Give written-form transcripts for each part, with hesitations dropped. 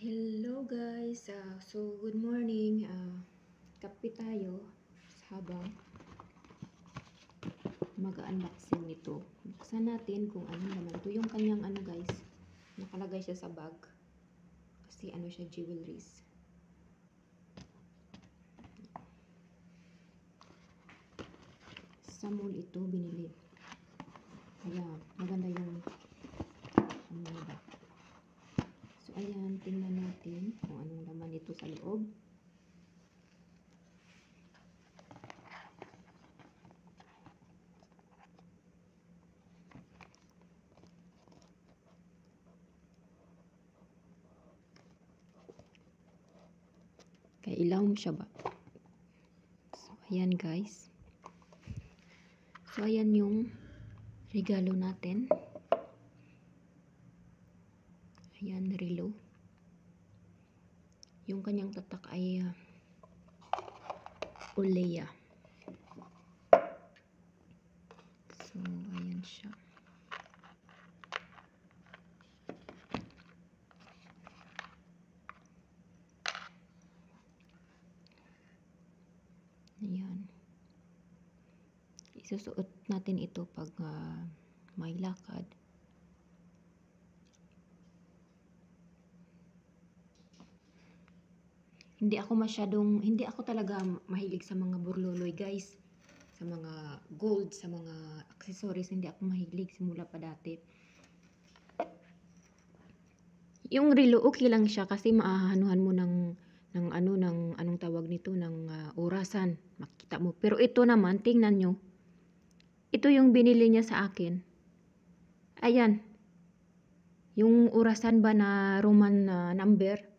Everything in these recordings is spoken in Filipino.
Hello guys, so good morning. Kape tayo habang mag-unboxing nito. Buksan natin kung ano naman to. Yung kanyang ano guys, nakalagay siya sa bag. Kasi ano siya, jewelries. Sa mall ito binili. Kaya maganda yung ano ba. So ayan, tingnan natin kung anong laman nito sa loob. Kaya ilaw mo siya ba? So ayan guys. So ayan yung regalo natin. Ayan, relo. Yung kanyang tatak ay Olea. So, ayan siya. Ayan. Isusuot natin ito pag may lakad. Hindi ako talaga mahilig sa mga burloloy guys. Sa mga gold, sa mga accessories, hindi ako mahilig simula pa dati. Yung relo okay lang siya kasi maahanuhan mo ng anong tawag nito, ng orasan. Makita mo. Pero ito naman, tingnan nyo. Ito yung binili niya sa akin. Ayan. Yung orasan ba na Roman number?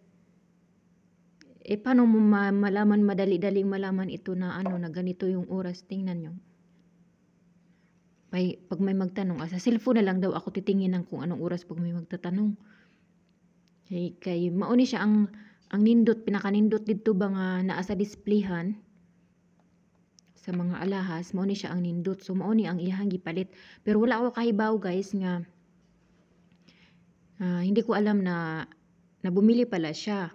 Paano mo malaman, madali-daling malaman ito na na ganito yung oras? Tingnan nyo. Pag may magtanong, sa cellphone na lang daw ako titingin ng kung anong oras pag may magtatanong. Kay mauni siya ang nindot, pinakanindot dito ba nga naa sa displayhan sa mga alahas, mauni siya ang nindot. So mauni ang iyang gipalit. Pero wala ako kahibaw guys nga hindi ko alam na bumili pala siya.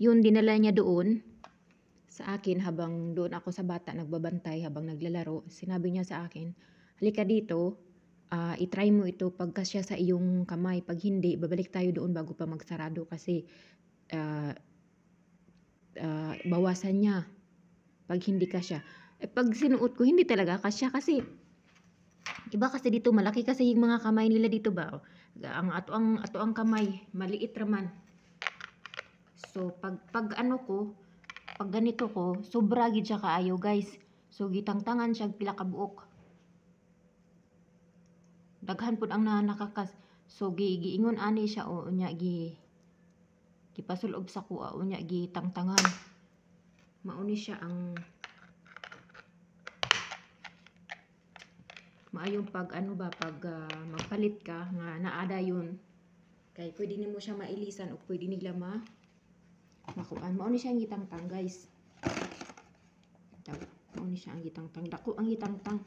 Yun, dinala niya doon sa akin habang doon ako sa bata nagbabantay habang naglalaro. Sinabi niya sa akin, halika dito, itry mo ito pagkasya sa iyong kamay. Pag hindi, babalik tayo doon bago pa magsarado kasi bawasan niya pag hindi kasya. Pag sinuot ko, hindi talaga kasya kasi iba kasi dito, malaki kasi yung mga kamay nila dito ba. Ang ato ang kamay, maliit raman. So, pag ganito ko, sobra gid siya kaayo guys. So, gitangtangan siya pila ka buok. Daghan pud ang nakakas. So, giingon ani siya o unya gipasulob sa kuha unya gitangtangan. Mauni siya ang maayong pag magpalit ka nga naada yun. Kay pwede nimo siya mailisan o pwede nila makuan. Mauni siya ang gitangtang guys. Mauni siya ang gitangtang. Dako ang gitangtang.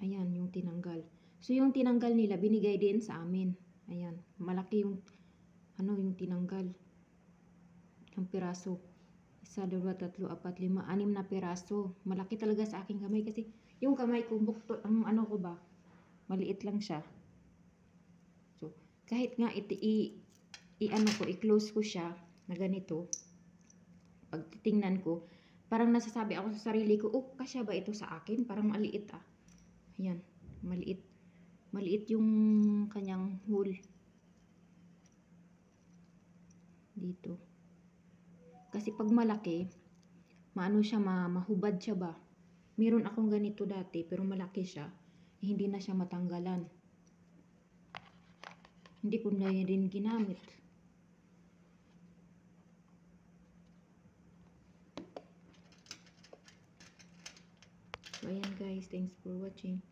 Ayan yung tinanggal. So yung tinanggal nila binigay din sa amin. Ayan, malaki yung yung tinanggal. Ang piraso. 1, 2, 3, 4, 5, 6 na piraso. Malaki talaga sa aking kamay kasi yung kamay ko bukto ang ko ba? Maliit lang siya. So kahit nga i-close ko siya na ganito. Pag titingnan ko, parang nasasabi ako sa sarili ko, kasya ba ito sa akin? Parang maliit Ayan, maliit. Maliit yung kanyang hole. Dito. Kasi pag malaki, siya, mahubad siya ba? Meron akong ganito dati, pero malaki siya. Hindi na siya matanggalan. Hindi ko na rin ginamit. So, ayan guys, thanks for watching.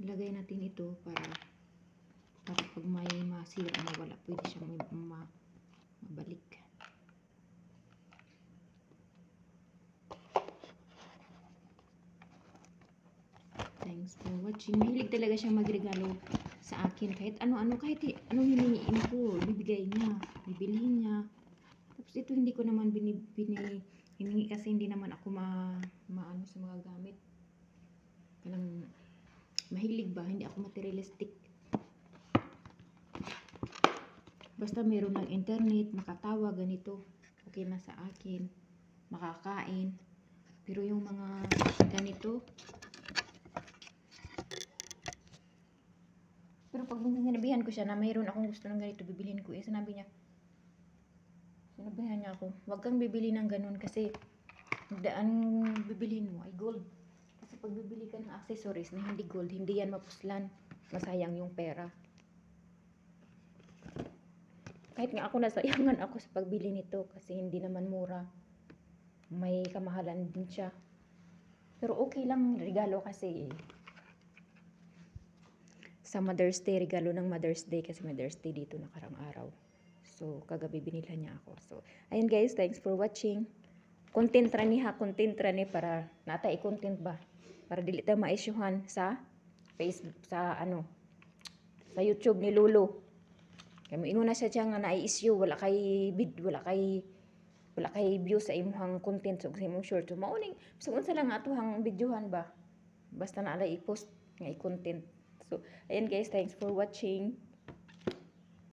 Ilagay natin ito para pag may masira, mawala, pwede siya mabalik. Thanks for watching. Mahilig talaga siya magregalo sa akin. Kahit ano-ano, kahit anong hinihiin ko, bibigay ibibigay niya, bibilhin niya. Tapos ito hindi ko naman hiningi kasi hindi naman ako maano sa mga gamit. Kanang mahilig ba, hindi ako materialistic. Basta meron ng internet, makatawa, ganito, okay na sa akin. Makakain. Pero yung mga ganito, pero pag minsan sinabihan ko siya na mayroon akong gusto ng ganito, bibilhin ko. Sinabihan niya ako, wag kang bibili ng ganun kasi ang bibilhin mo ay gold. Kasi pag bibili ka ng accessories na hindi gold, hindi yan mapuslan. Masayang yung pera. Kahit nga ako nasayangan ako sa pagbili nito kasi hindi naman mura. May kamahalan din siya. Pero okay lang regalo kasi sa Mother's Day, regalo ng Mother's Day kasi Mother's Day dito nakarang araw. So, kagabi binila niya ako. So, ayun guys, thanks for watching. Content rani para nata i-content ba? Para dili ta ma-issuehan sa Facebook, sa YouTube ni Lolo. Kaya moingon na siya nga na-issue, wala kay view sa imong content sa imong short. So mauning so unsa lang atohang videohan ba? Basta na alay i-post nga i-content. So ayan guys, thanks for watching.